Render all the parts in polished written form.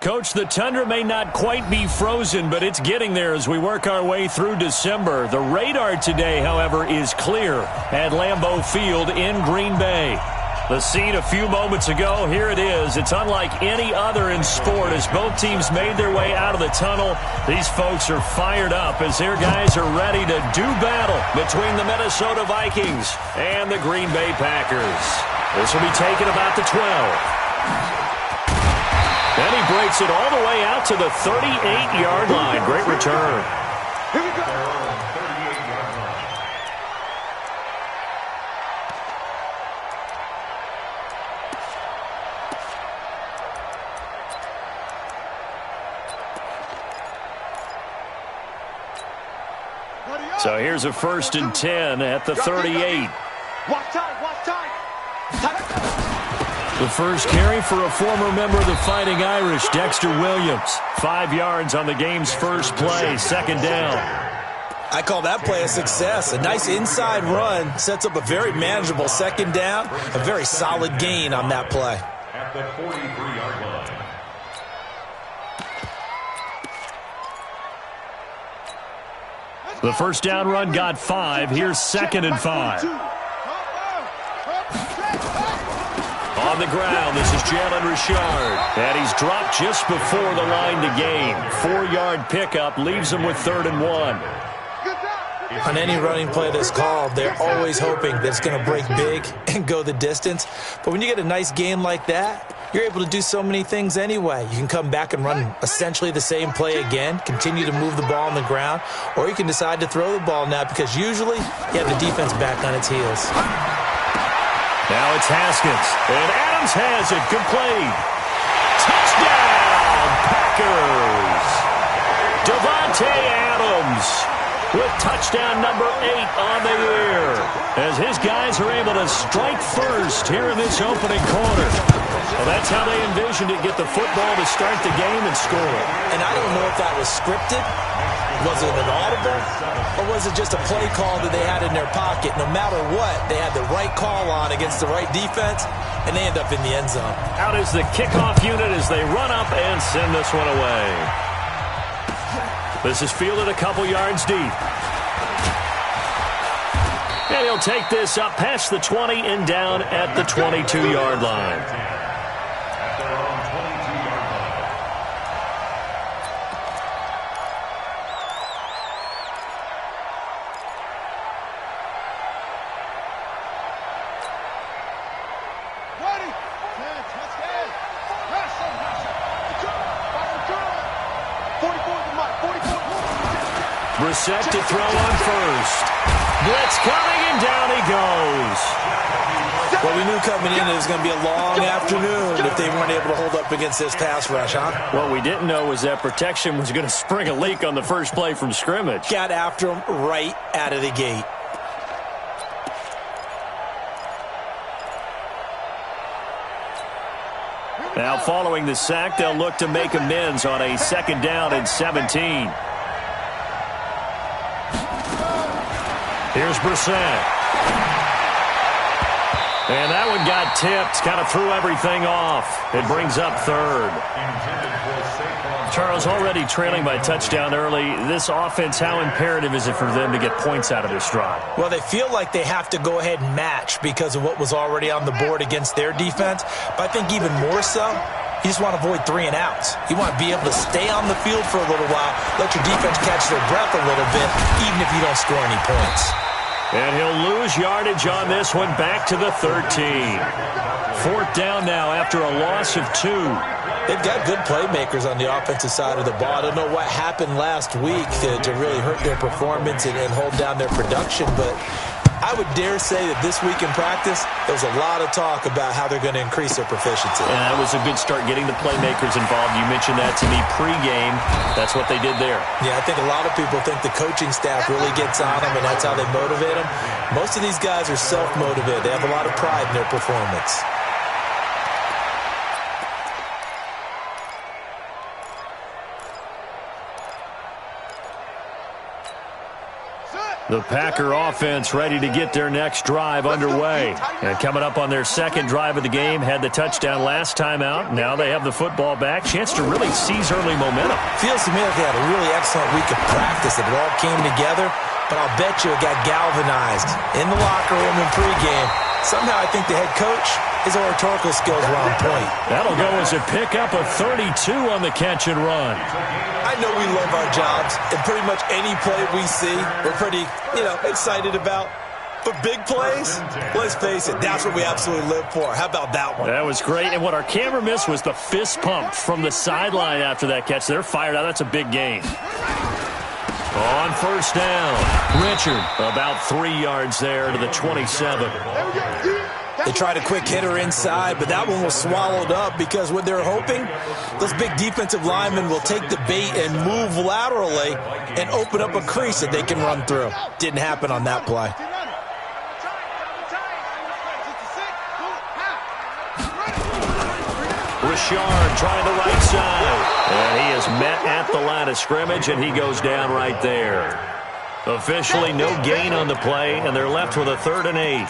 Coach, the tundra may not quite be frozen, but it's getting there as we work our way through December. The radar today, however, is clear at Lambeau Field in Green Bay. The scene a few moments ago, here it is. It's unlike any other in sport as both teams made their way out of the tunnel. These folks are fired up as their guys are ready to do battle between the Minnesota Vikings and the Green Bay Packers. This will be taken about the 12. And he breaks it all the way out to the 38-yard line. Great return. Here we go. So here's a 1st and 10 at the 38. Watch time. The first carry for a former member of the Fighting Irish, Dexter Williams. 5 yards on the game's first play, 2nd down. I call that play a success. A nice inside run sets up a very manageable 2nd down. A very solid gain on that play. At the 43-yard line. The first down run got 5. Here's 2nd and 5. On the ground, this is Jalen Richard. And he's dropped just before the line to gain. 4-yard pickup leaves him with 3rd and 1. On any running play that's called, they're always hoping that it's going to break big and go the distance. But when you get a nice gain like that, you're able to do so many things anyway. You can come back and run essentially the same play again, continue to move the ball on the ground, or you can decide to throw the ball now because usually you have the defense back on its heels. Now it's Haskins, and Adams has it complete. Touchdown, Packers! Davante Adams with touchdown number 8 on the year as his guys are able to strike first here in this opening quarter. Well, that's how they envisioned it, get the football to start the game and score. And I don't know if that was scripted. Was it an audible? Or was it just a play call that they had in their pocket? No matter what, they had the right call on against the right defense, and they end up in the end zone. Out is the kickoff unit as they run up and send this one away. This is fielded a couple yards deep. And he'll take this up past the 20 and down at the 22-yard line. Brissett to throw on first. Blitz coming, and down he goes. Well, we knew coming in it was going to be a long afternoon if they weren't able to hold up against this pass rush, huh? What we didn't know was that protection was going to spring a leak on the first play from scrimmage. Got after him right out of the gate. Now, following the sack, they'll look to make amends on a 2nd down and 17. Here's Brissett. And that one got tipped, kind of threw everything off. It brings up 3rd. Charles, already trailing by touchdown early. This offense, how imperative is it for them to get points out of this drive? Well, they feel like they have to go ahead and match because of what was already on the board against their defense. But I think even more so, you just want to avoid 3 and outs. You want to be able to stay on the field for a little while, let your defense catch their breath a little bit, even if you don't score any points. And he'll lose yardage on this one back to the 13. 4th down now after a loss of 2. They've got good playmakers on the offensive side of the ball. I don't know what happened last week to really hurt their performance and hold down their production, but I would dare say that this week in practice, there's a lot of talk about how they're going to increase their proficiency. And that was a good start getting the playmakers involved. You mentioned that to me pregame. That's what they did there. Yeah, I think a lot of people think the coaching staff really gets on them, and that's how they motivate them. Most of these guys are self-motivated. They have a lot of pride in their performance. The Packer offense ready to get their next drive underway. And coming up on their second drive of the game, had the touchdown last time out. Now they have the football back. Chance to really seize early momentum. Feels to me like they had a really excellent week of practice. It all came together, but I'll bet you it got galvanized in the locker room in pregame. Somehow I think the head coach, his oratorical skills were on point. That'll go as a pickup of 32 on the catch and run. I know we love our jobs, and pretty much any play we see, we're pretty, excited about. But big plays, let's face it, that's what we absolutely live for. How about that one? That was great. And what our camera missed was the fist pump from the sideline after that catch. They're fired out. That's a big gain. On first down, Richard about 3 yards there to the 27. They tried a quick hitter inside, but that one was swallowed up because what they're hoping, those big defensive linemen will take the bait and move laterally and open up a crease that they can run through. Didn't happen on that play. Richard trying the right side. And he is met at the line of scrimmage, and he goes down right there. Officially no gain on the play, and they're left with a 3rd and 8.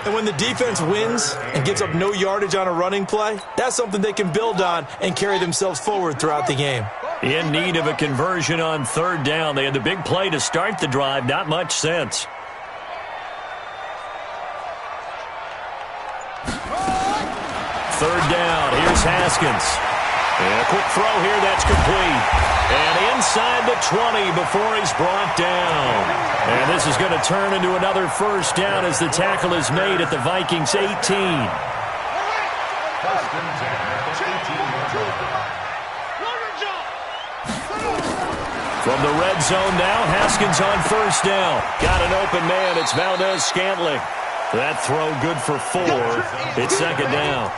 And when the defense wins and gets up no yardage on a running play, that's something they can build on and carry themselves forward throughout the game. In need of a conversion on 3rd down. They had the big play to start the drive. Not much sense. Third down. Here's Haskins. And a quick throw here. That's complete. And inside the 20 before he's brought down. And this is going to turn into another first down as the tackle is made at the Vikings 18. From the red zone now, Haskins on first down. Got an open man. It's Valdez-Scantling. That throw good for 4. It's 2nd down.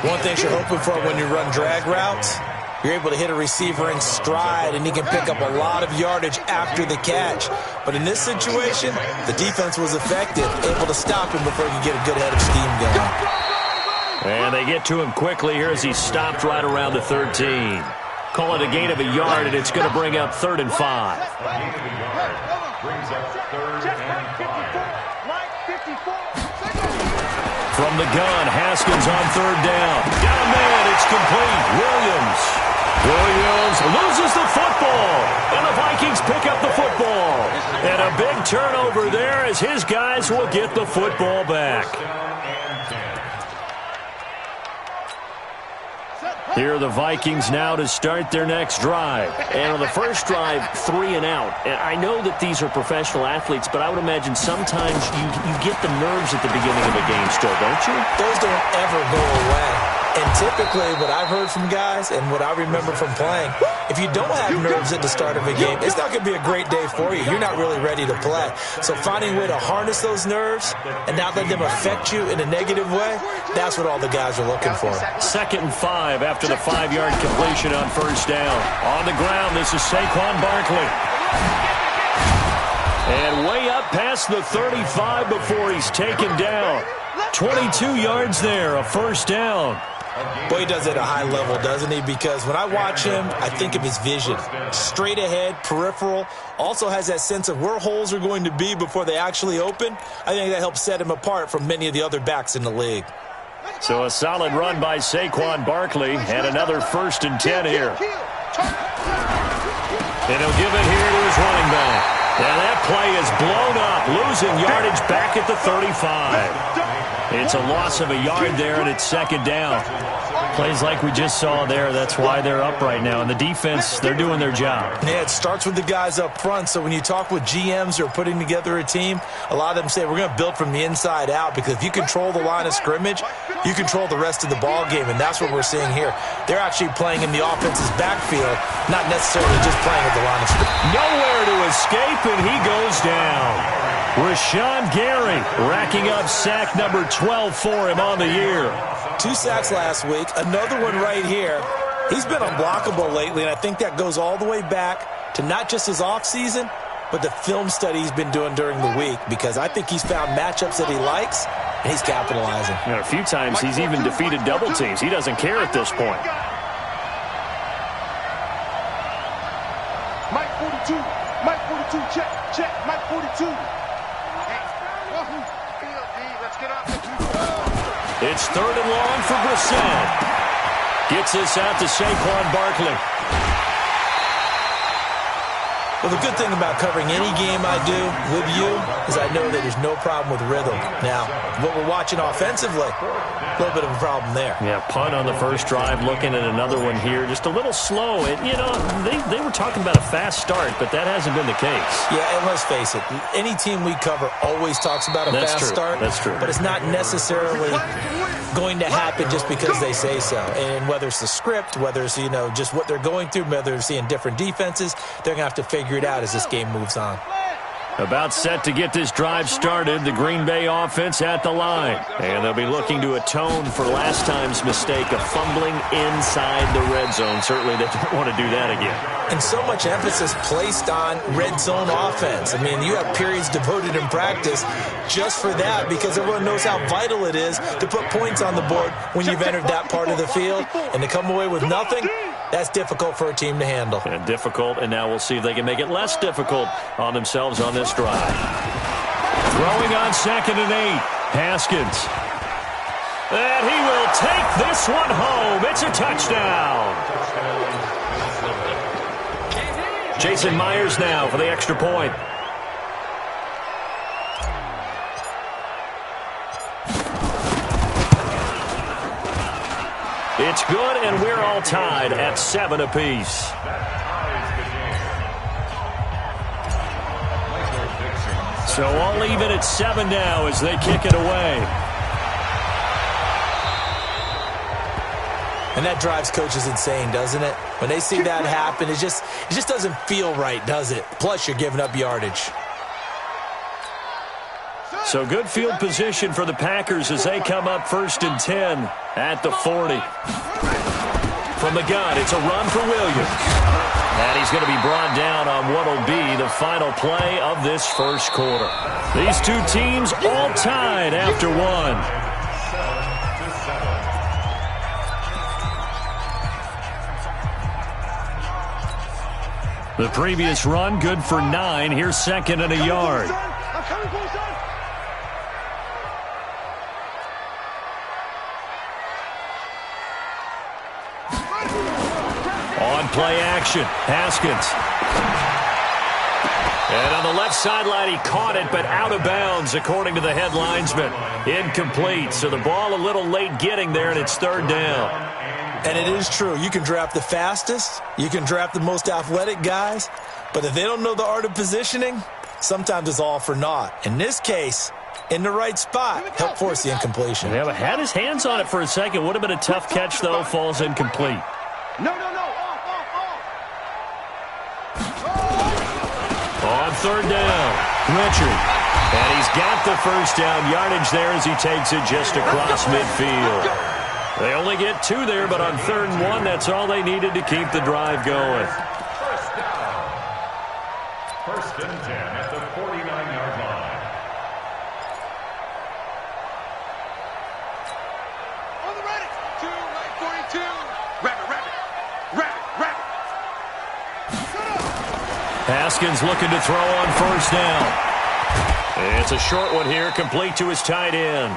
One thing you're hoping for when you run drag routes, you're able to hit a receiver in stride, and he can pick up a lot of yardage after the catch. But in this situation, the defense was effective, able to stop him before he could get a good head of steam going. And they get to him quickly here as he stopped right around the 13. Call it a gain of a yard, and it's going to bring up 3rd and 5. Brings up 3rd and 5. From the gun, Haskins on 3rd down. Got a man, it's complete. Williams loses the football. And the Vikings pick up the football. And a big turnover there as his guys will get the football back. Here are the Vikings now to start their next drive. And on the first drive, 3 and out. And I know that these are professional athletes, but I would imagine sometimes you get the nerves at the beginning of a game still, don't you? Those don't ever go away. And typically what I've heard from guys and what I remember from playing, if you don't have nerves at the start of a game, it's not going to be a great day for you. You're not really ready to play. So finding a way to harness those nerves and not let them affect you in a negative way, that's what all the guys are looking for. 2nd and 5 after the 5-yard completion on first down. On the ground, this is Saquon Barkley. And way up past the 35 before he's taken down. 22 yards there, a first down. Boy, he does it at a high level, doesn't he? Because when I watch him, I think of his vision. Straight ahead, peripheral. Also has that sense of where holes are going to be before they actually open. I think that helps set him apart from many of the other backs in the league. So a solid run by Saquon Barkley and another 1st and 10 here. And he'll give it here to his running back. And that play is blown up, losing yardage back at the 35. It's a loss of a yard there, and it's 2nd down. Plays like we just saw there, that's why they're up right now. And the defense, they're doing their job. Yeah, it starts with the guys up front. So when you talk with GMs who are putting together a team, a lot of them say we're going to build from the inside out, because if you control the line of scrimmage, you control the rest of the ball game, and that's what we're seeing here. They're actually playing in the offense's backfield, not necessarily just playing at the line of scrimmage. Nowhere to escape, and he goes down. Rashawn Gary racking up sack number 12 for him on the year. 2 sacks last week, another one right here. He's been unblockable lately, and I think that goes all the way back to not just his offseason, but the film study he's been doing during the week, because I think he's found matchups that he likes, and he's capitalizing. A few times he's even defeated double teams. He doesn't care at this point. Mike 42. Mike 42, check, check, Mike 42. Let's get up. It's 3rd and long for Brissett. Gets this out to Saquon Barkley. Well, the good thing about covering any game I do with you is I know that there's no problem with rhythm. Now, what we're watching offensively, a little bit of a problem there. Yeah, punt on the first drive, looking at another one here. Just a little slow. They were talking about a fast start, but that hasn't been the case. Yeah, and let's face it, any team we cover always talks about a fast start. That's true. But it's not necessarily going to happen just because they say so. And whether it's the script, whether it's, just what they're going through, whether they're seeing different defenses, they're going to have to figure it out as this game moves on. About set to get this drive started, the Green Bay offense at the line. And they'll be looking to atone for last time's mistake of fumbling inside the red zone. Certainly they don't want to do that again. And so much emphasis placed on red zone offense. I mean, you have periods devoted in practice just for that because everyone knows how vital it is to put points on the board when you've entered that part of the field. And to come away with nothing, that's difficult for a team to handle. And difficult, and now we'll see if they can make it less difficult on themselves on this drive. Throwing on 2nd and 8, Haskins. And he will take this one home. It's a touchdown. Jason Myers now for the extra point. It's good, and we're all tied at 7 apiece. So all even at 7 now as they kick it away. And that drives coaches insane, doesn't it? When they see that happen, it just doesn't feel right, does it? Plus, you're giving up yardage. So good field position for the Packers as they come up 1st and 10 at the 40. From the gun, it's a run for Williams. And he's going to be brought down on what will be the final play of this first quarter. These two teams all tied after one. The previous run, good for 9. Here's 2nd and a yard. On play action, Haskins. And on the left sideline, he caught it, but out of bounds, according to the head linesman. Incomplete, so the ball a little late getting there, and it's 3rd down. And it is true. You can draft the fastest. You can draft the most athletic guys. But if they don't know the art of positioning, sometimes it's all for naught. In this case, in the right spot, help force the incompletion. Yeah, but had his hands on it for a second. Would have been a tough catch, though. Falls incomplete. No. On 3rd down, Richard. And he's got the first down yardage there as he takes it just across midfield. They only get 2 there, but on 3rd and 1, that's all they needed to keep the drive going. First and 10 at the 49-yard line. On the ready. 2, Mike 42. Rabbit. Haskins looking to throw on 1st down. It's a short one here, complete to his tight end.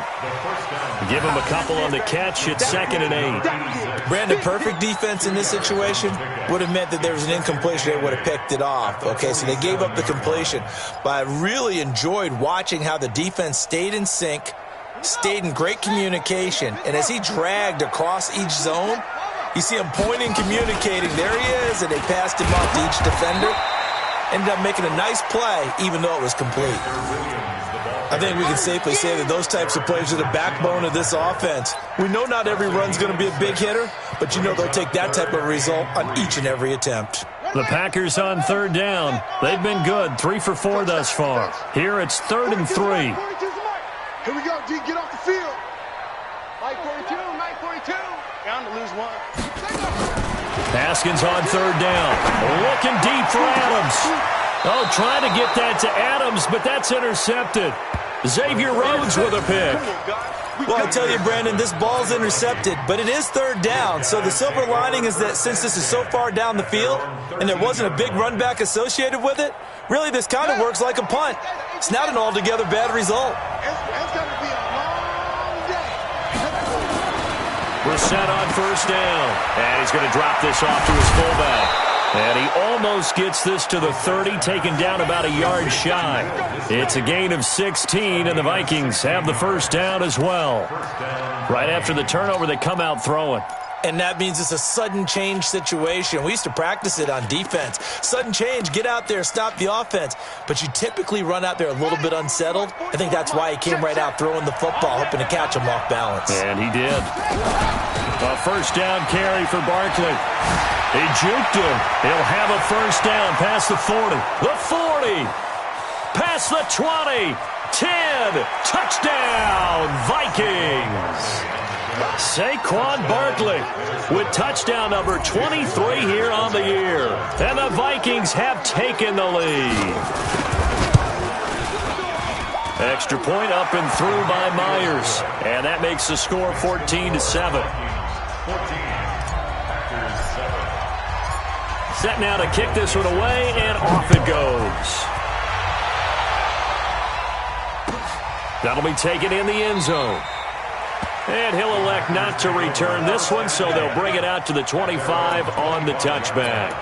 Give him a couple on the catch. It's 2nd and 8. Brandon, perfect defense in this situation would have meant that there was an incompletion. They would have picked it off. Okay, so they gave up the completion. But I really enjoyed watching how the defense stayed in sync, stayed in great communication, and as he dragged across each zone, you see him pointing, communicating. There he is, and they passed him off to each defender. Ended up making a nice play, even though it was complete. I think we can safely say that those types of plays are the backbone of this offense. We know not every run's going to be a big hitter, but you know they'll take that type of result on each and every attempt. The Packers on 3rd down. They've been good, 3 for 4 thus far. Here it's 3rd and 3. Here we go, D. Get off the field. Mike 42. Down to lose 1. Haskins on 3rd down. Looking deep for Adams. Oh, trying to get that to Adams, but that's intercepted. Xavier Rhodes with a pick. Well, I tell you, Brandon, this ball's intercepted, but it is third down. So the silver lining is that since this is so far down the field and there wasn't a big run back associated with it, really this kind of works like a punt. It's not an altogether bad result. It's going to be a long day. We're set on first down. And he's going to drop this off to his fullback. And he almost gets this to the 30, taken down about a yard shy. It's a gain of 16, and the Vikings have the first down as well. Right after the turnover, they come out throwing. And that means it's a sudden change situation. We used to practice it on defense. Sudden change, get out there, stop the offense. But you typically run out there a little bit unsettled. I think that's why he came right out throwing the football, hoping to catch him off balance. And he did. A first down carry for Barkley. He juked him. He'll have a first down past the 40. The 40. Past the 20. 10. Touchdown, Vikings. Saquon Barkley with touchdown number 23 here on the year. And the Vikings have taken the lead. Extra point up and through by Myers. And that makes the score 14-7. Set now to kick this one away, and off it goes. That'll be taken in the end zone. And he'll elect not to return this one, so they'll bring it out to the 25 on the touchback.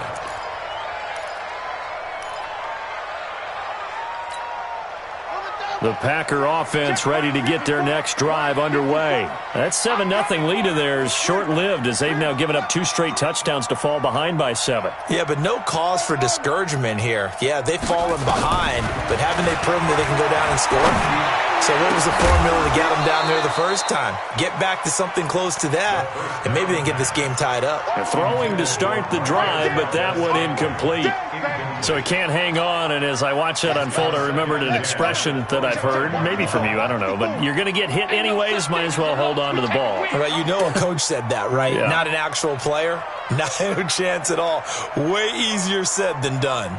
The Packer offense ready to get their next drive underway. That 7-0 lead of theirs short-lived as they've now given up 2 straight touchdowns to fall behind by 7. Yeah, but no cause for discouragement here. Yeah, they've fallen behind, but haven't they proven that they can go down and score? So what was the formula to get them down there the first time? Get back to something close to that, and maybe they can get this game tied up. Throwing to start the drive, but that one incomplete. So he can't hang on, and as I watch that unfold, I remembered an expression that I've heard, maybe from you, I don't know, but you're going to get hit anyways, might as well hold on to the ball. Right, you know a coach said that, right? Yeah. Not an actual player? Not a chance at all. Way easier said than done.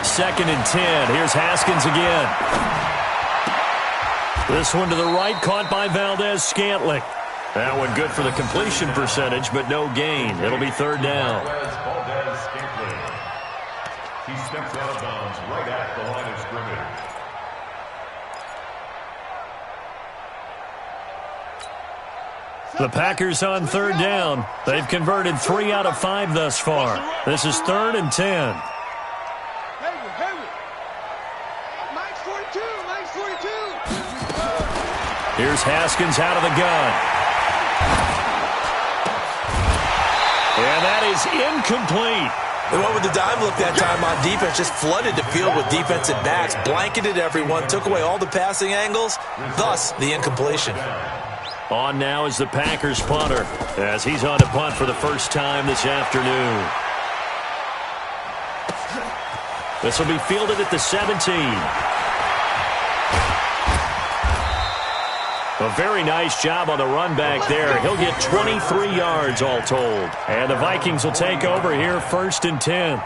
Second and 10. Here's Haskins again. This one to the right, caught by Valdez-Scantling. That one good for the completion percentage, but no gain. It'll be third down. Valdez-Scantling. He steps out of bounds right at the line of scrimmage. The Packers on third down. They've converted 3 out of 5 thus far. This is third and 10. Here's Haskins out of the gun. And that is incomplete. They went with the dime look that time on defense, just flooded the field with defensive backs, blanketed everyone, took away all the passing angles, thus the incompletion. On now is the Packers punter, as he's on to punt for the first time this afternoon. This will be fielded at the 17. A very nice job on the run back there. He'll get 23 yards all told. And the Vikings will take over here first and 10.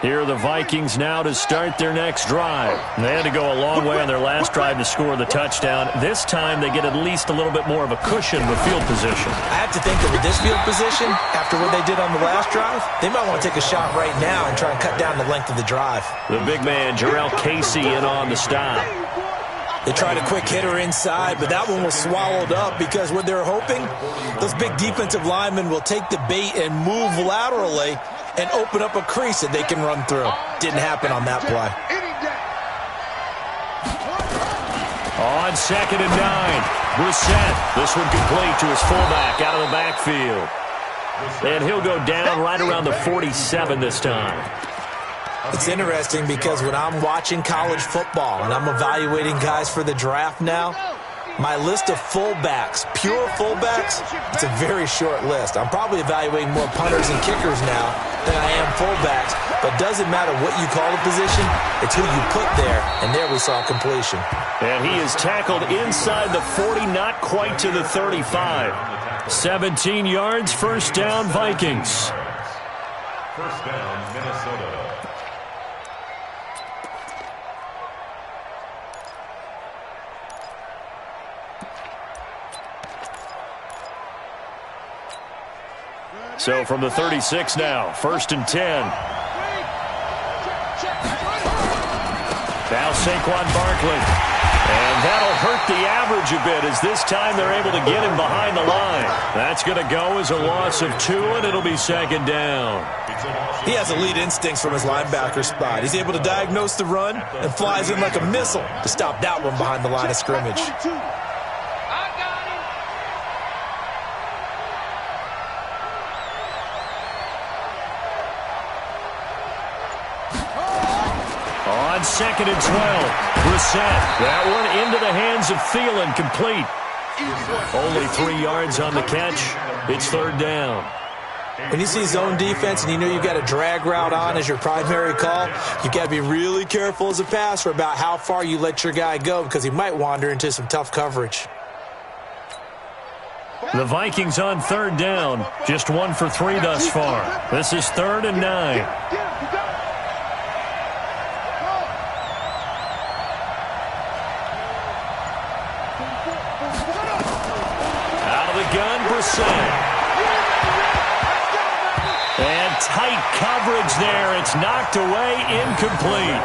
Here are the Vikings now to start their next drive. They had to go a long way on their last drive to score the touchdown. This time they get at least a little bit more of a cushion with field position. I have to think that with this field position, after what they did on the last drive, they might want to take a shot right now and try and cut down the length of the drive. The big man, Jarrell Casey, in on the stop. They tried a quick hitter inside, but that one was swallowed up because what they're hoping, those big defensive linemen will take the bait and move laterally and open up a crease that they can run through. Didn't happen on that play. On second and 9, Brissett. This one complete to his fullback out of the backfield. And he'll go down right around the 47 this time. It's interesting because when I'm watching college football and I'm evaluating guys for the draft now, My list of fullbacks, pure fullbacks, it's a very short list. I'm probably evaluating more punters and kickers now than I am fullbacks, but doesn't matter what you call the position, it's who you put there, and there we saw completion. And he is tackled inside the 40, not quite to the 35. 17 yards, first down, Vikings. First down, Minnesota. So from the 36 now, first and 10. Now Saquon Barkley. And that'll hurt the average a bit as this time they're able to get him behind the line. That's going to go as a loss of 2, and it'll be second down. He has elite instincts from his linebacker spot. He's able to diagnose the run and flies in like a missile to stop that one behind the line of scrimmage. On second and 12, Brissett. That one into the hands of Thielen, complete. Only 3 yards on the catch. It's third down. When you see zone defense and you know you've got a drag route on as your primary call, you've got to be really careful as a passer about how far you let your guy go because he might wander into some tough coverage. The Vikings on third down, just 1 for 3 thus far. This is 3rd and 9. And tight coverage there. It's knocked away, incomplete.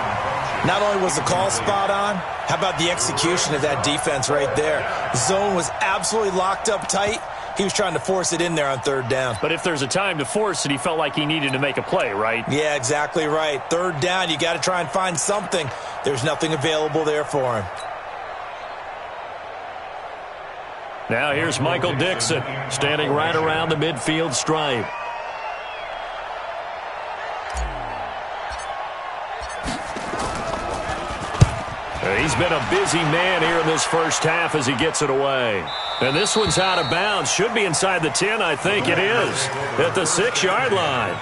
Not only was the call spot on, how about the execution of that defense right there? The zone was absolutely locked up tight. He was trying to force it in there on third down. But if there's a time to force it, he felt like he needed to make a play, right? Yeah, exactly right. Third down, you got to try and find something. There's nothing available there for him. Now here's Michael Dixon, standing right around the midfield stripe. He's been a busy man here in this first half as he gets it away. And this one's out of bounds. Should be inside the 10, I think it is, at the 6-yard line.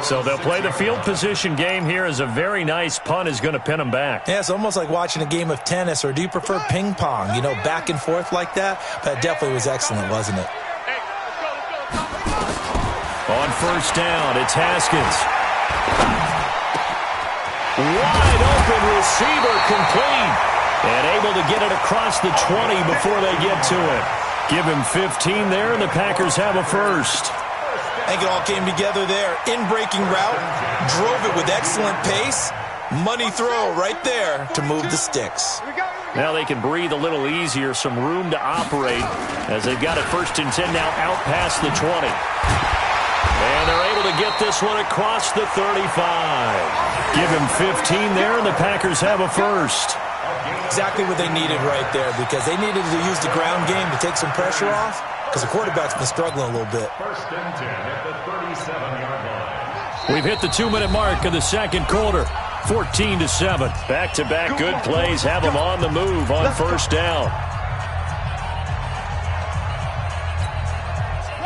So they'll play the field position game here as a very nice punt is going to pin them back. Yeah, it's almost like watching a game of tennis, or do you prefer ping pong? You know, back and forth like that? That definitely was excellent, wasn't it? On first down, it's Haskins. Wide open receiver, complete. And able to get it across the 20 before they get to it. Give him 15 there, and the Packers have a first. I think it all came together there. In-breaking route, drove it with excellent pace. Money throw right there to move the sticks. Now they can breathe a little easier, some room to operate as they've got it first and 10 now out past the 20. And they're able to get this one across the 35. Give him 15 there, and the Packers have a first. Exactly what they needed right there, because they needed to use the ground game to take some pressure off, because the quarterback's been struggling a little bit. First and 10 at the 37-yard line. We've hit the 2-minute mark of the second quarter. 14-7. Back-to-back good plays have them on the move on first down.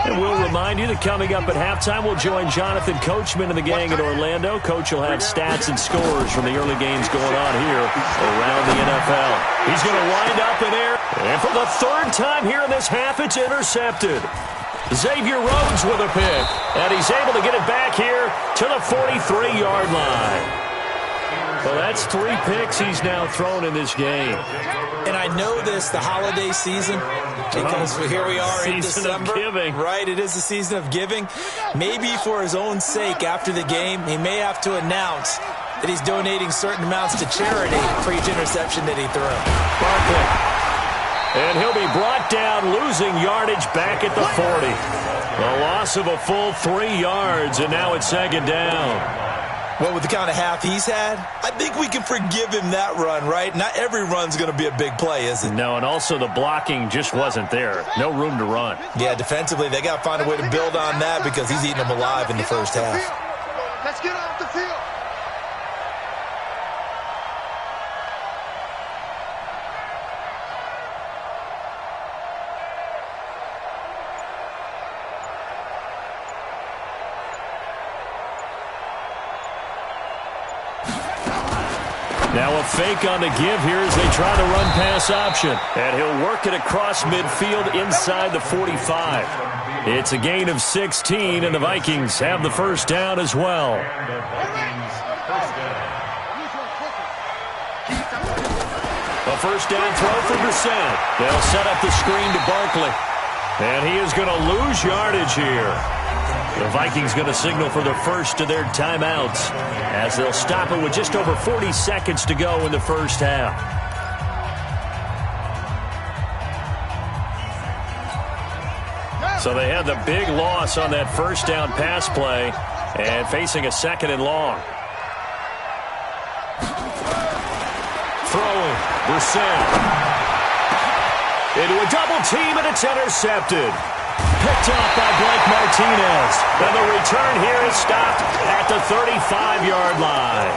And we'll remind you that coming up at halftime, we'll join Jonathan Coachman and the gang in Orlando. Coach will have stats and scores from the early games going on here around the NFL. He's going to wind up in air. And for the third time here in this half, it's intercepted. Xavier Rhodes with a pick. And he's able to get it back here to the 43-yard line. Well, that's 3 picks he's now thrown in this game. And I know this, the holiday season, because here we are in December. Season of giving. Right, it is the season of giving. Maybe for his own sake after the game, he may have to announce that he's donating certain amounts to charity for each interception that he threw. Barkley. And he'll be brought down, losing yardage back at the 40. A loss of a full 3 yards, and now it's second down. Well, with the kind of half he's had, I think we can forgive him that run, right? Not every run's going to be a big play, is it? No, and also the blocking just wasn't there. No room to run. Yeah, defensively, they got to find a way to build on that because he's eating them alive in the first half. Let's get off the field. Now a fake on the give here as they try the run-pass option. And he'll work it across midfield inside the 45. It's a gain of 16, and the Vikings have the first down as well. A first down throw for Brissett. They'll set up the screen to Barkley. And he is going to lose yardage here. The Vikings going to signal for the first of their timeouts as they'll stop it with just over 40 seconds to go in the first half. So they had the big loss on that first down pass play and facing a second and long. Throwing, Brissett. Into a double team, and it's intercepted. Picked off by Blake Martinez. And the return here is stopped at the 35-yard line.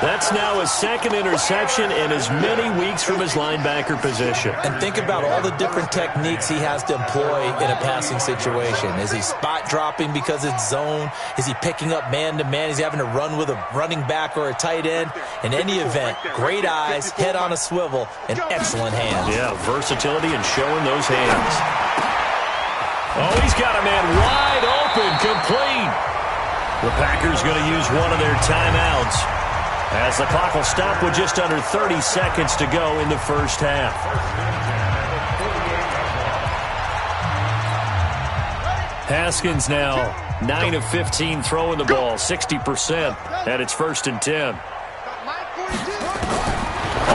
That's now his second interception in as many weeks from his linebacker position. And think about all the different techniques he has to employ in a passing situation. Is he spot dropping because it's zone? Is he picking up man-to-man? Is he having to run with a running back or a tight end? In any event, great eyes, head on a swivel, and excellent hands. Yeah, versatility and showing those hands. Oh, he's got a man wide open, complete. The Packers going to use one of their timeouts as the clock will stop with just under 30 seconds to go in the first half. Haskins now 9 of 15 throwing the ball, 60%, and it's 1st and 10.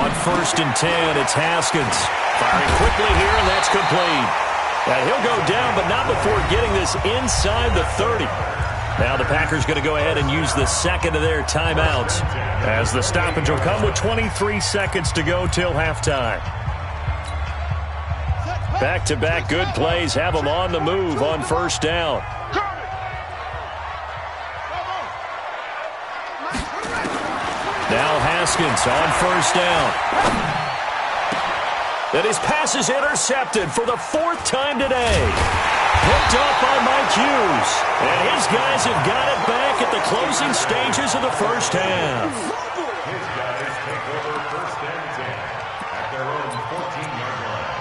On 1st and 10, it's Haskins. Firing quickly here, and that's complete. And he'll go down, but not before getting this inside the 30. Now the Packers going to go ahead and use the second of their timeouts as the stoppage will come with 23 seconds to go till halftime. Back-to-back good plays have them on the move on first down. Now Haskins on first down. And his pass is intercepted for the 4th time today. Picked off by Mike Hughes. And his guys have got it back at the closing stages of the first half. His guys take over 1st and 10 at their own 14-yard line.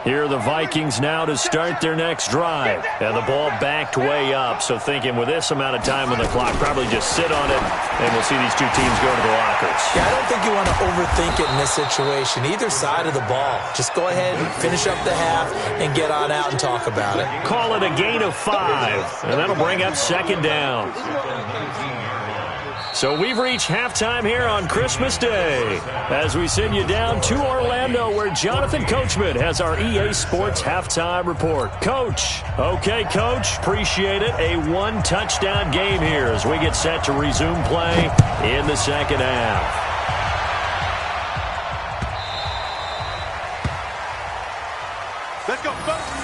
Here are the Vikings now to start their next drive. And the ball backed way up, so thinking with this amount of time on the clock, probably just sit on it, and we'll see these two teams go to the lockers. Yeah, I don't think you want to overthink it in this situation. Either side of the ball. Just go ahead and finish up the half and get on out and talk about it. Call it a gain of 5, and that'll bring up 2nd down. So we've reached halftime here on Christmas Day as we send you down to Orlando where Jonathan Coachman has our EA Sports halftime report. Coach. Okay, Coach. Appreciate it. A 1-touchdown game here as we get set to resume play in the second half. Let's go, folks.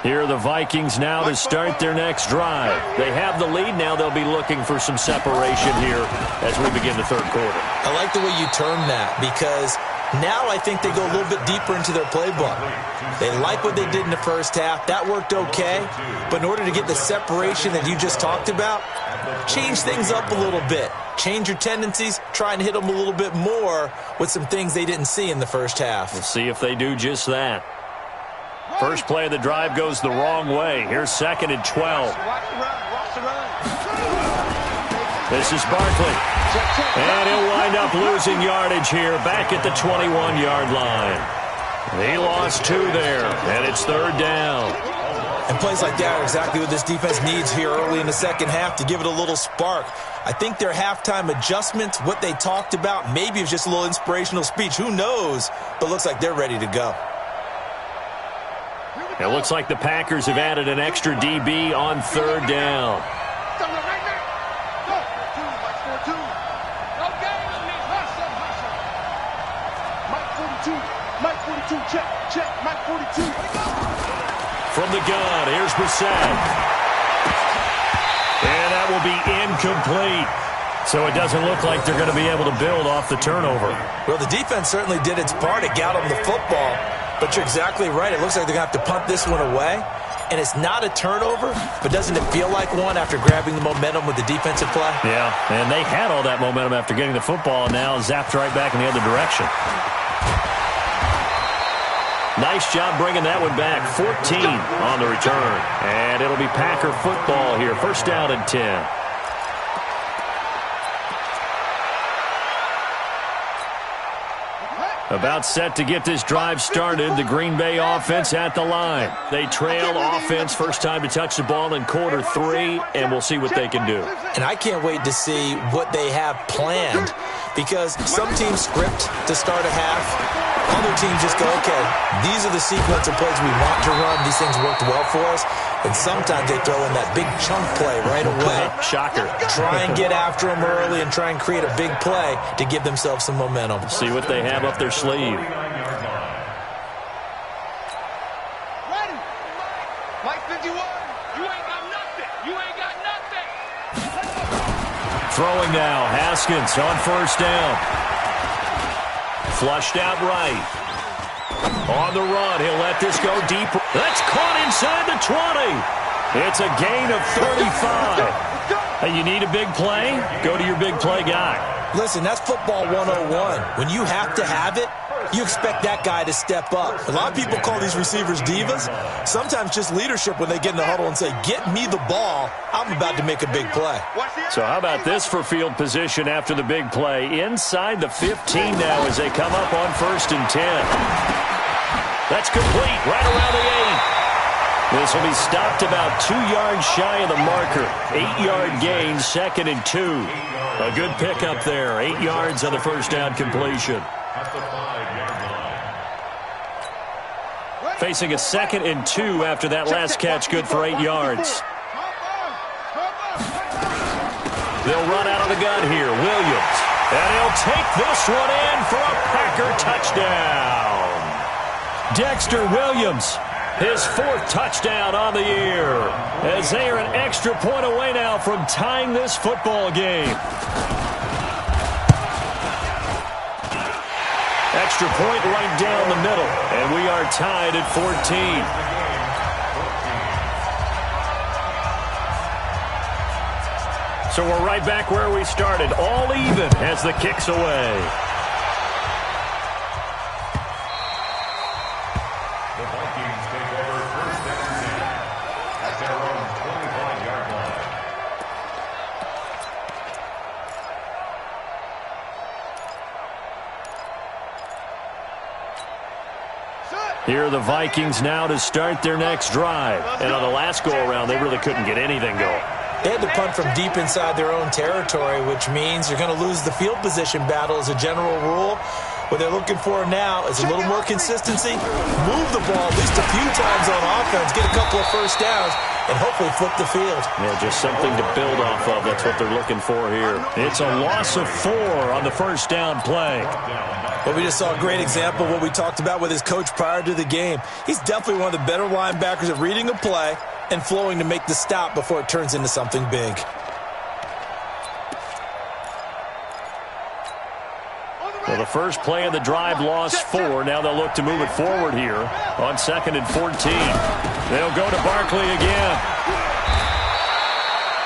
Here are the Vikings now to start their next drive. They have the lead. Now they'll be looking for some separation here as we begin the third quarter. I like the way you term that because now I think they go a little bit deeper into their playbook. They like what they did in the first half. That worked okay. But in order to get the separation that you just talked about, change things up a little bit. Change your tendencies. Try and hit them a little bit more with some things they didn't see in the first half. We'll see if they do just that. First play of the drive goes the wrong way. Here's 2nd and 12. This is Barkley. And he'll wind up losing yardage here back at the 21-yard line. He lost 2 there, and it's 3rd down. And plays like that are exactly what this defense needs here early in the second half to give it a little spark. I think their halftime adjustments, what they talked about, maybe it was just a little inspirational speech. Who knows? But it looks like they're ready to go. It looks like the Packers have added an extra DB on 3rd down. Mike 42, check, Mike 42. From the gun, here's Brissett. And that will be incomplete. So it doesn't look like they're going to be able to build off the turnover. Well, the defense certainly did its part to get them the football. But you're exactly right. It looks like they're going to have to punt this one away. And it's not a turnover, but doesn't it feel like one after grabbing the momentum with the defensive play? Yeah, and they had all that momentum after getting the football, and now zapped right back in the other direction. Nice job bringing that one back. 14 on the return. And it'll be Packer football here. First down and 10. About set to get this drive started. The Green Bay offense at the line. They trail offense first time to touch the ball in quarter 3, and we'll see what they can do. And I can't wait to see what they have planned, because some teams script to start a half. Other teams just go, okay, these are the sequence of plays we want to run. These things worked well for us. And sometimes they throw in that big chunk play right away. Shocker. Try and get after them early and try and create a big play to give themselves some momentum. See what they have up their sleeve. Ready. Mike 51. You ain't got nothing. You ain't got nothing. Throwing now. Haskins on first down. Flushed out right. On the run, he'll let this go deep. That's caught inside the 20. It's a gain of 35. Hey, you need a big play? Go to your big play guy. Listen, that's football 101. When you have to have it, you expect that guy to step up. A lot of people call these receivers divas. Sometimes just leadership when they get in the huddle and say, get me the ball. I'm about to make a big play. So how about this for field position after the big play? Inside the 15 now as they come up on first and 10. That's complete right around the 8. This will be stopped about 2 yards shy of the marker. 8-yard gain, second and 2. A good pickup there. 8 yards on the first down completion. At the 5-yard line. Facing a second and 2 after that last catch, good for 8 yards. They'll run out of the gun here. Williams. And he'll take this one in for a Packer touchdown. Dexter Williams, his 4th touchdown on the year, as they are an extra point away now from tying this football game. Extra point right down the middle, and we are tied at 14. So we're right back where we started, all even as the kick's away. The Vikings take over first and 10 at their own 25-yard line. Here are the Vikings now to start their next drive. And on the last go-around, they really couldn't get anything going. They had to punt from deep inside their own territory, which means you're going to lose the field position battle as a general rule. What they're looking for now is a little more consistency, move the ball at least a few times on offense, get a couple of first downs, and hopefully flip the field. Yeah, just something to build off of. That's what they're looking for here. It's a loss of 4 on the first down play. Well, we just saw a great example of what we talked about with his coach prior to the game. He's definitely one of the better linebackers at reading a play and flowing to make the stop before it turns into something big. Well, the first play of the drive lost 4. Now they'll look to move it forward here on second and 14. They'll go to Barkley again.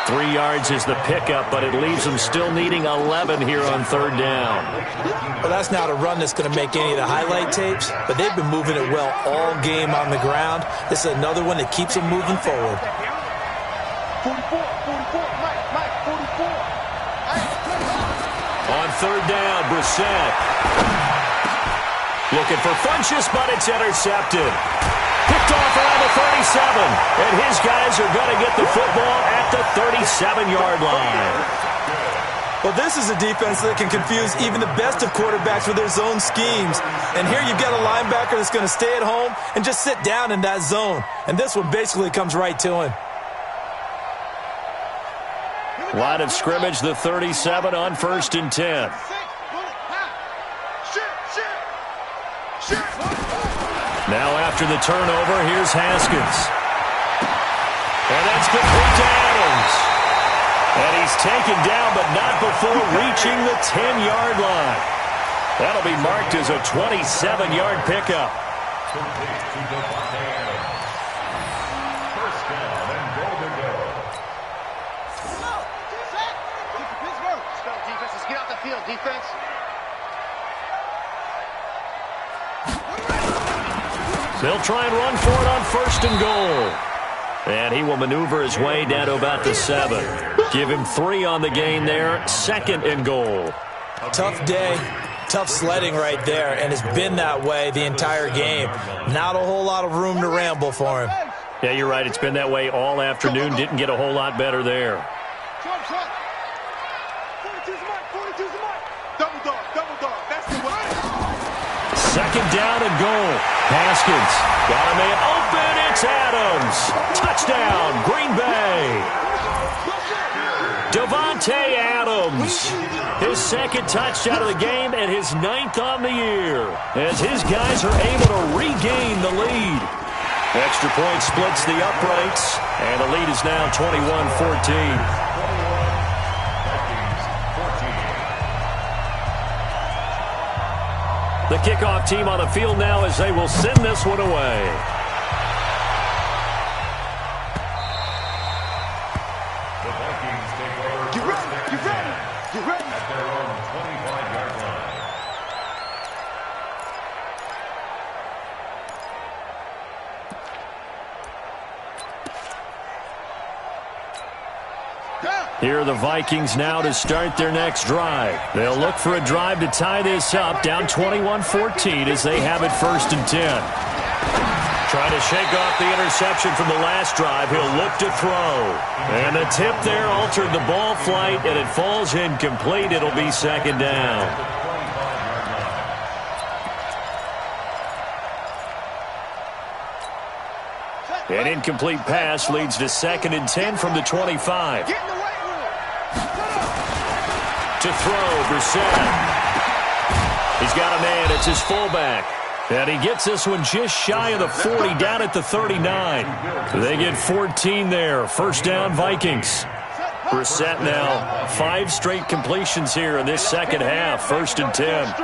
3 yards is the pickup, but it leaves them still needing 11 here on third down. Well, that's not a run that's going to make any of the highlight tapes, but they've been moving it well all game on the ground. This is another one that keeps them moving forward. 44, Mike, 44. On third down, Brissett. Looking for Funchess, but it's intercepted. Picked off around the 37. And his guys are going to get the football at the 37-yard line. Well, this is a defense that can confuse even the best of quarterbacks with their zone schemes. And here you've got a linebacker that's going to stay at home and just sit down in that zone. And this one basically comes right to him. Line of scrimmage, the 37 on first and 10. Now after the turnover, here's Haskins. And that's complete to Adams. And he's taken down, but not before reaching the 10-yard line. That'll be marked as a 27-yard pickup. First down and golden goal. Let's go, defense. Let's get out the field, defense. They'll try and run for it on first and goal. And he will maneuver his way down to about the 7. Give him 3 on the gain there. Second and goal. Tough day. Tough sledding right there, and it's been that way the entire game. Not a whole lot of room to ramble for him. Yeah, you're right. It's been that way all afternoon. Didn't get a whole lot better there. Double dog. That's the way. Second down and goal. Haskins got a man open. It's Adams. Touchdown, Green Bay. Davante Adams. His second touchdown of the game and his 9th on the year. As his guys are able to regain the lead. Extra point splits the uprights. And the lead is now 21-14. The kickoff team on the field now as they will send this one away. The Vikings take over. Get ready. At their own 25-yard line. Here are the Vikings now to start their next drive. They'll look for a drive to tie this up, down 21-14 as they have it first and 10. Trying to shake off the interception from the last drive. He'll look to throw. And the tip there altered the ball flight, and it falls incomplete. It'll be second down. An incomplete pass leads to second and 10 from the 25. To throw, Brissett. He's got a man. It's his fullback. And he gets this one just shy of the 40, down at the 39. They get 14 there. First down, Vikings. Brissett now 5 straight completions here in this second half. First and 10.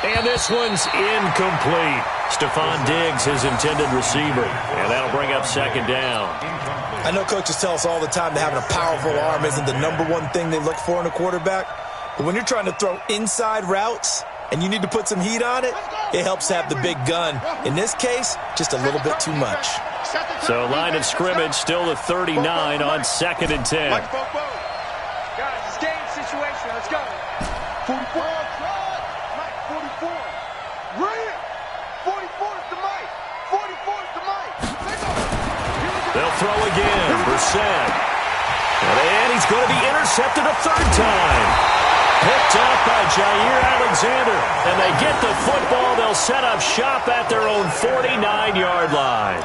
And this one's incomplete. Stephon Diggs, his intended receiver. And that'll bring up second down. I know coaches tell us all the time that having a powerful arm isn't the #1 thing they look for in a quarterback. But when you're trying to throw inside routes and you need to put some heat on it, it helps to have the big gun. In this case, just a little bit too much. So line of scrimmage still the 39 on second and 10. Guys, it's game situation. Let's go. 44. Mike, 44. Right. 44 is the Mike. 44 is the Mike. They'll throw again. Brissett. And he's going to be intercepted a third time. Picked up by Jair Alexander. And they get the football. They'll set up shop at their own 49-yard line.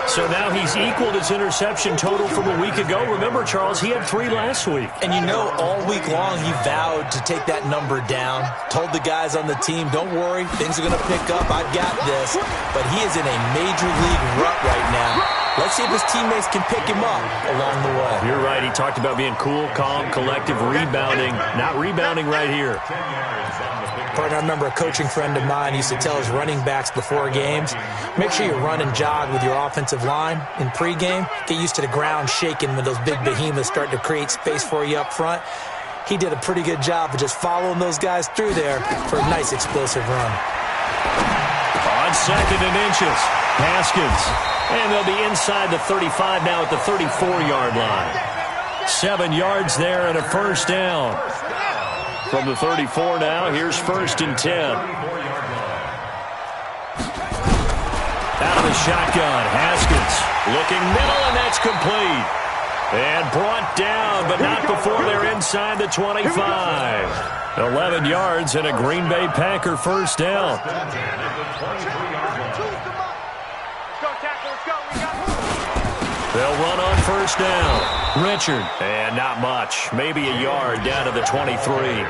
So now he's equaled his interception total from a week ago. Remember, Charles, he had 3 last week. And you know, all week long he vowed to take that number down. Told the guys on the team, don't worry, things are going to pick up. I've got this. But he is in a major league rut right now. Let's see if his teammates can pick him up along the way. You're right. He talked about being cool, calm, collective, rebounding. Not rebounding right here. Partner, I remember a coaching friend of mine used to tell his running backs before games, make sure you run and jog with your offensive line in pregame. Get used to the ground shaking when those big behemoths start to create space for you up front. He did a pretty good job of just following those guys through there for a nice explosive run. On second and inches, Haskins. And they'll be inside the 35 now at the 34-yard line. 7 yards there and a first down. From the 34 now, here's first and 10. Out of the shotgun, Haskins looking middle, and that's complete. And brought down, but not before they're inside the 25. 11 yards and a Green Bay Packer first down. They'll run on first down. Richard, and not much. Maybe a yard down to the 23.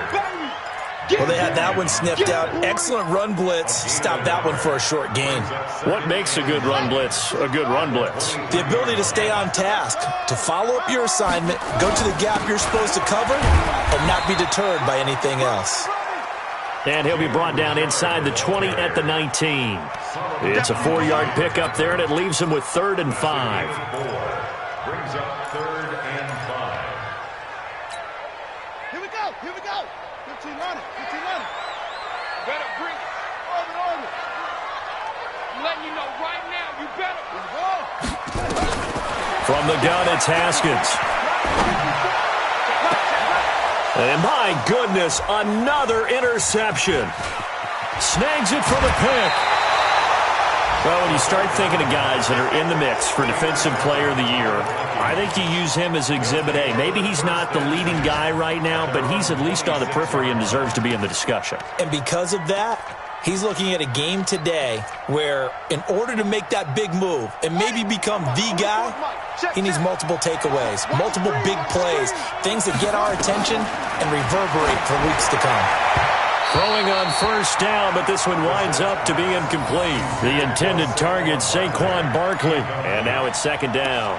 Well, they had that one sniffed out. Excellent run blitz. Stopped that one for a short gain. What makes a good run blitz a good run blitz? The ability to stay on task, to follow up your assignment, go to the gap you're supposed to cover, and not be deterred by anything else. And he'll be brought down inside the 20 at the 19. It's a 4-yard pickup there, and it leaves him with 3rd and 5. Brings up 3rd and 5. Here we go. 15 running. Better bring it. On it. I'm letting you know right now, you better. From the gun, it's Haskins. And my goodness, another interception. Snags it for the pick. Well, when you start thinking of guys that are in the mix for Defensive Player of the Year, I think you use him as Exhibit A. Maybe he's not the leading guy right now, but he's at least on the periphery and deserves to be in the discussion. And because of that, he's looking at a game today where in order to make that big move and maybe become the guy, he needs multiple takeaways, multiple big plays, things that get our attention and reverberate for weeks to come. Throwing on 1st down, but this one winds up to be incomplete. The intended target, Saquon Barkley. And now it's 2nd down.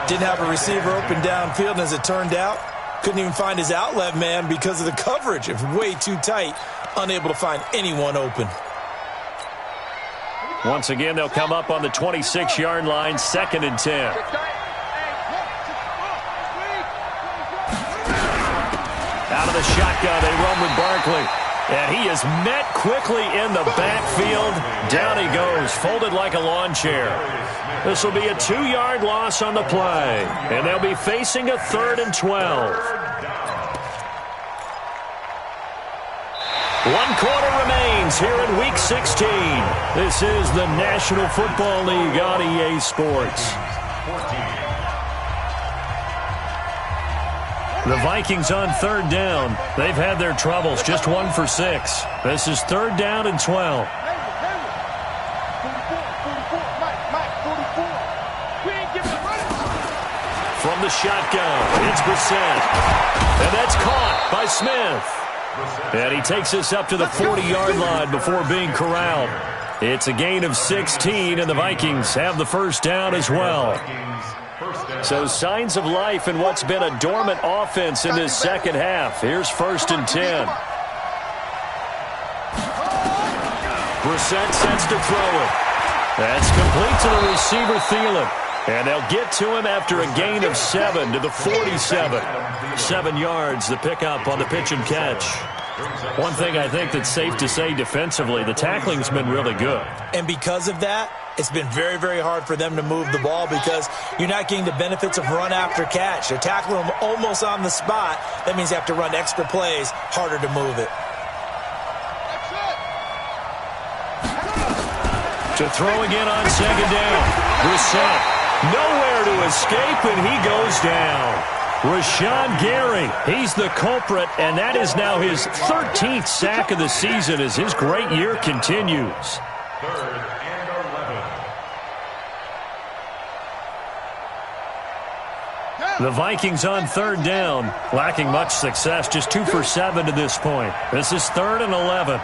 Didn't have a receiver open downfield, and as it turned out, couldn't even find his outlet man because of the coverage. It was way too tight, unable to find anyone open. Once again, they'll come up on the 26-yard line, 2nd and 10. Out of the shotgun, they run with Barkley. And he is met quickly in the backfield. Down he goes, folded like a lawn chair. This will be a 2-yard loss on the play. And they'll be facing a 3rd and 12. 1 quarter remains here in Week 16. This is the National Football League on EA Sports. The Vikings on 3rd down. They've had their troubles, just 1 for 6. This is 3rd down and 12. From the shotgun, it's Brissett. And that's caught by Smith. And he takes us up to the 40-yard line before being corralled. It's a gain of 16, and the Vikings have the 1st down as well. So signs of life in what's been a dormant offense in this 2nd half. Here's 1st and 10. Brissett sets to throw it. That's complete to the receiver, Thielen. And they'll get to him after a gain of 7 to the 47. 7 yards, the pickup on the pitch and catch. One thing I think that's safe to say defensively, the tackling's been really good. And because of that, it's been very, very hard for them to move the ball because you're not getting the benefits of run after catch. They're tackling them almost on the spot. That means you have to run extra plays, harder to move it. To throw again on 2nd down. Brissett nowhere to escape, and he goes down. Rashawn Gary, he's the culprit, and that is now his 13th sack of the season as his great year continues. 3rd and 11. The Vikings on 3rd down, lacking much success, just 2 for 7 to this point. This is 3rd and 11.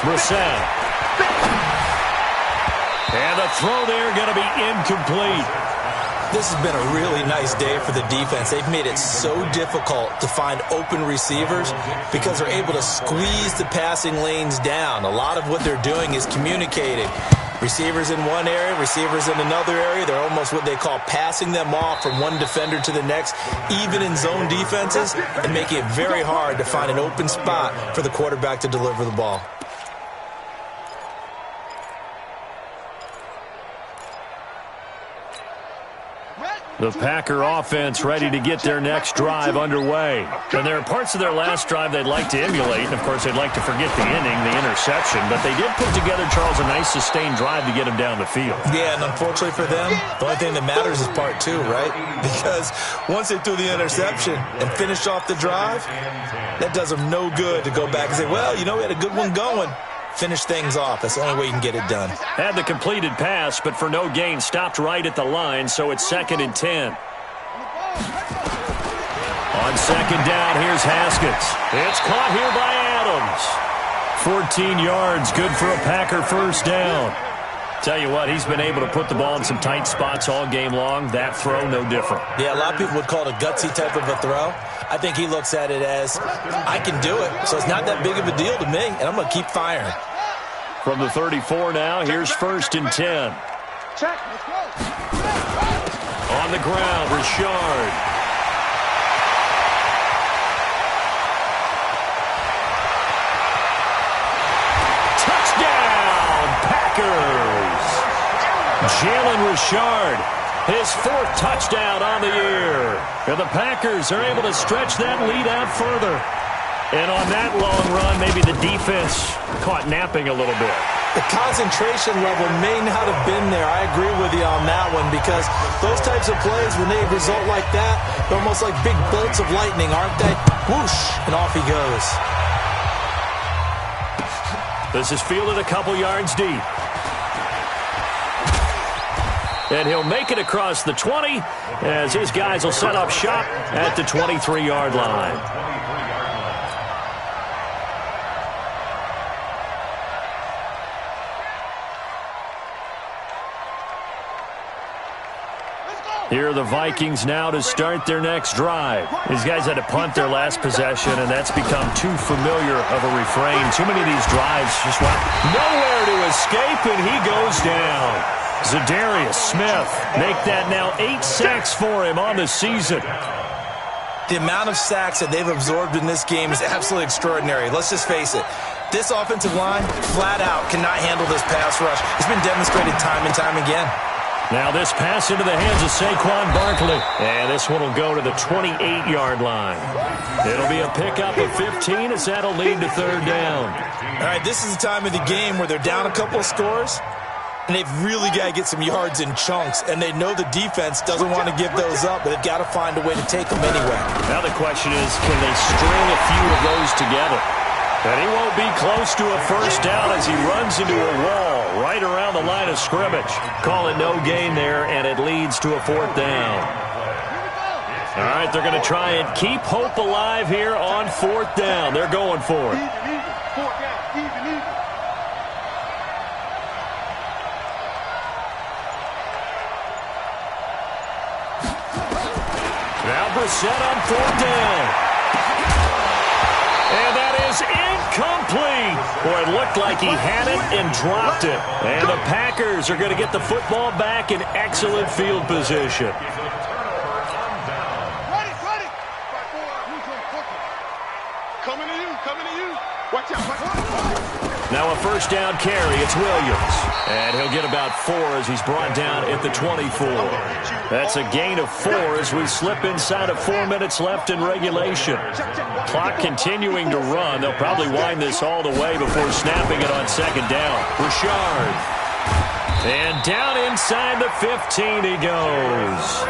Brissett. And the throw there going to be incomplete. This has been a really nice day for the defense. They've made it so difficult to find open receivers because they're able to squeeze the passing lanes down. A lot of what they're doing is communicating. Receivers in one area, receivers in another area. They're almost what they call passing them off from one defender to the next, even in zone defenses, and making it very hard to find an open spot for the quarterback to deliver the ball. The Packer offense ready to get their next drive underway. And there are parts of their last drive they'd like to emulate. And, of course, they'd like to forget the inning, the interception. But they did put together, Charles, a nice sustained drive to get him down the field. Yeah, and unfortunately for them, the only thing that matters is part 2, right? Because once they threw the interception and finished off the drive, that does them no good to go back and say, well, you know, we had a good one going. Finish things off. That's the only way you can get it done. Had the completed pass, but for no gain, stopped right at the line, so it's 2nd and 10. On 2nd down, here's Haskins. It's caught here by Adams. 14 yards, good for a Packer first down. Tell you what, he's been able to put the ball in some tight spots all game long. That throw, no different. Yeah, a lot of people would call it a gutsy type of a throw. I think he looks at it as, I can do it, so it's not that big of a deal to me, and I'm going to keep firing. From the 34 now, here's 1st and 10. Check. Let's go. On the ground, Richard. Touchdown, Packers. Jalen Richard, his 4th touchdown on the year. And the Packers are able to stretch that lead out further. And on that long run, maybe the defense caught napping a little bit. The concentration level may not have been there. I agree with you on that one because those types of plays, when they result like that, they're almost like big bolts of lightning, aren't they? Whoosh, and off he goes. This is fielded a couple yards deep. And he'll make it across the 20 as his guys will set up shop at the 23-yard line. Here are the Vikings now to start their next drive. These guys had to punt their last possession, and that's become too familiar of a refrain. Too many of these drives just went nowhere to escape, and he goes down. Zadarius Smith make that now 8 sacks for him on the season. The amount of sacks that they've absorbed in this game is absolutely extraordinary. Let's just face it. This offensive line, flat out, cannot handle this pass rush. It's been demonstrated time and time again. Now this pass into the hands of Saquon Barkley. And this one will go to the 28-yard line. It'll be a pickup of 15 as that'll lead to 3rd down. All right, this is the time of the game where they're down a couple of scores, and they've really got to get some yards in chunks, and they know the defense doesn't want to give those up, but they've got to find a way to take them anyway. Now the question is, can they string a few of those together? And he won't be close to a first down as he runs into a wall right around the line of scrimmage. Call it no gain there, and it leads to a 4th down. All right, they're going to try and keep hope alive here on 4th down. They're going for it. Now Brissett on 4th down. And that is incomplete. Boy, it looked like he had it and dropped it. And the Packers are going to get the football back in excellent field position. Ready. Coming to you. Watch out. Now a first down carry. It's Williams. And he'll get about 4 as he's brought down at the 24. That's a gain of 4 as we slip inside of 4 minutes left in regulation. Clock continuing to run. They'll probably wind this all the way before snapping it on 2nd down. Richard. And down inside the 15 he goes.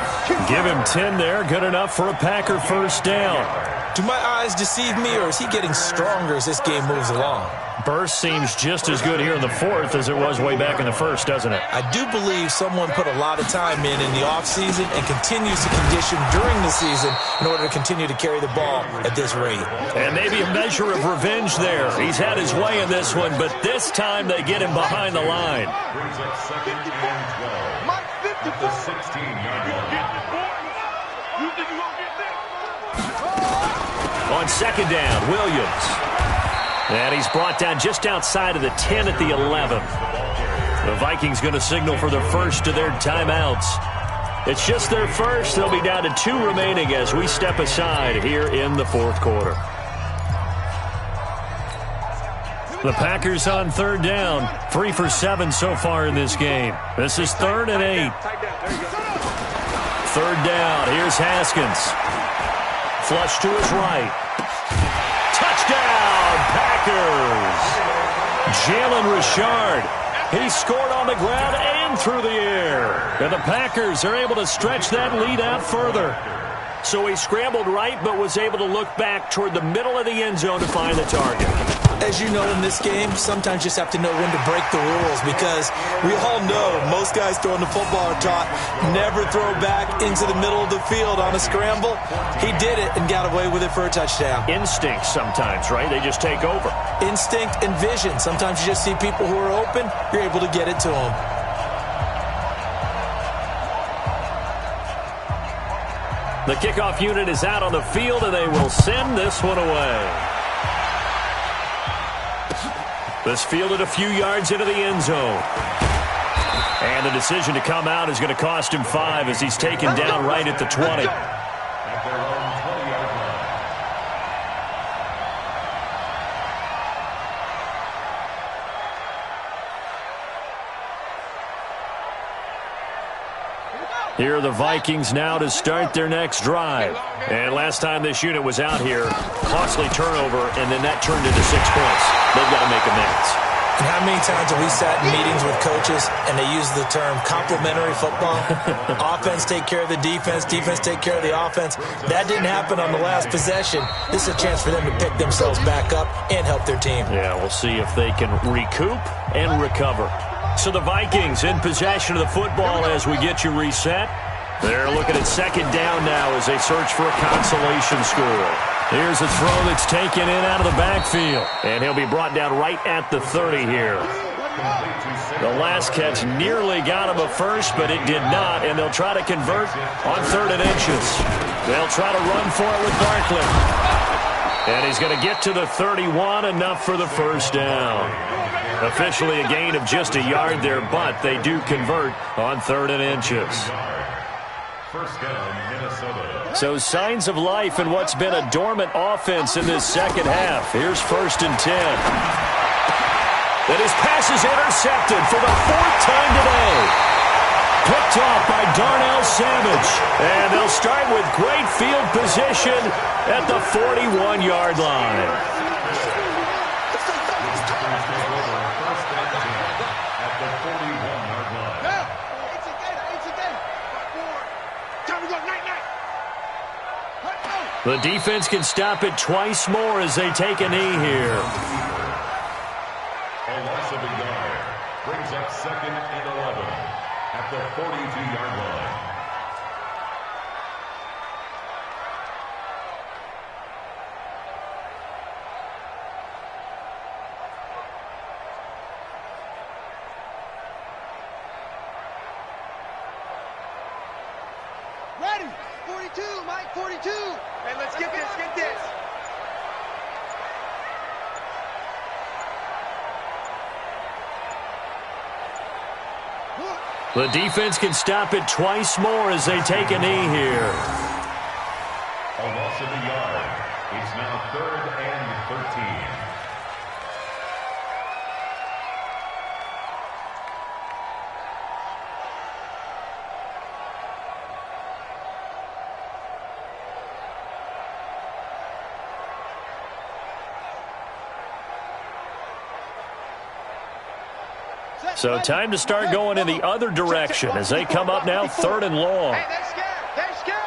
Give him 10 there. Good enough for a Packer first down. Do my eyes deceive me, or is he getting stronger as this game moves along? Burst seems just as good here in the 4th as it was way back in the 1st, doesn't it? I do believe someone put a lot of time in the offseason and continues to condition during the season in order to continue to carry the ball at this rate. And maybe a measure of revenge there. He's had his way in this one, but this time they get him behind the line. Brings up 2nd and 12. At the 16-yard line. On 2nd down, Williams. And he's brought down just outside of the 10 at the 11. The Vikings going to signal for the first of their timeouts. It's just their first. They'll be down to 2 remaining as we step aside here in the 4th quarter. The Packers on 3rd down. 3 for 7 so far in this game. This is 3rd and 8. 3rd down. Here's Haskins. Flush to his right. Touchdown, Packers! Jalen Richard. He scored on the ground and through the air. And the Packers are able to stretch that lead out further. So he scrambled right but was able to look back toward the middle of the end zone to find the target. As you know, in this game, sometimes you just have to know when to break the rules, because we all know most guys throwing the football are taught never throw back into the middle of the field on a scramble. He did it and got away with it for a touchdown. Instinct sometimes, right? They just take over. Instinct and vision. Sometimes you just see people who are open, you're able to get it to them. The kickoff unit is out on the field, and they will send this one away. This fielded a few yards into the end zone. And the decision to come out is going to cost him 5 as he's taken down right at the 20. At their own 20-yard line. Here are the Vikings now to start their next drive. And last time this unit was out here, costly turnover, and then that turned into 6 points. They've got to make amends. And how many times have we sat in meetings with coaches and they use the term complementary football? Offense take care of the defense, defense take care of the offense. That didn't happen on the last possession. This is a chance for them to pick themselves back up and help their team. Yeah, we'll see if they can recoup and recover. So the Vikings in possession of the football as we get you reset. They're looking at second down now as they search for a consolation score. Here's a throw that's taken in out of the backfield. And he'll be brought down right at the 30 here. The last catch nearly got him a first, but it did not. And they'll try to convert on 3rd and inches. They'll try to run for it with Barkley. And he's going to get to the 31, enough for the first down. Officially a gain of just a yard there, but they do convert on 3rd and inches. First down, Minnesota. So signs of life in what's been a dormant offense in this second half. Here's 1st and 10. And his pass is intercepted for the 4th time today. Picked off by Darnell Savage. And they'll start with great field position at the 41-yard line. The defense can stop it twice more as they take a knee here. A loss of a yard brings up 2nd and 11 at the 42-yard line. Ready? 42, Mike, 42. Hey, let's get this, get this. The defense can stop it twice more as they take a knee here. A loss of a yard. It's now 3rd and 13. So time to start going in the other direction as they come up now 3rd and long. Hey, they're scared. They're scared.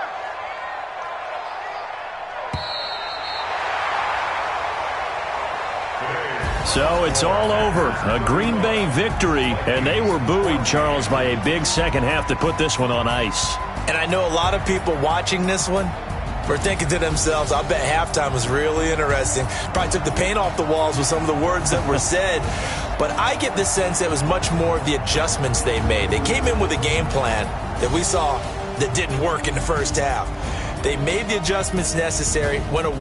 So it's all over. A Green Bay victory, and they were buoyed, Charles, by a big second half that put this one on ice. And I know a lot of people watching this one were thinking to themselves, I bet halftime was really interesting. Probably took the paint off the walls with some of the words that were said. But I get the sense it was much more of the adjustments they made. They came in with a game plan that we saw that didn't work in the first half. They made the adjustments necessary, went away.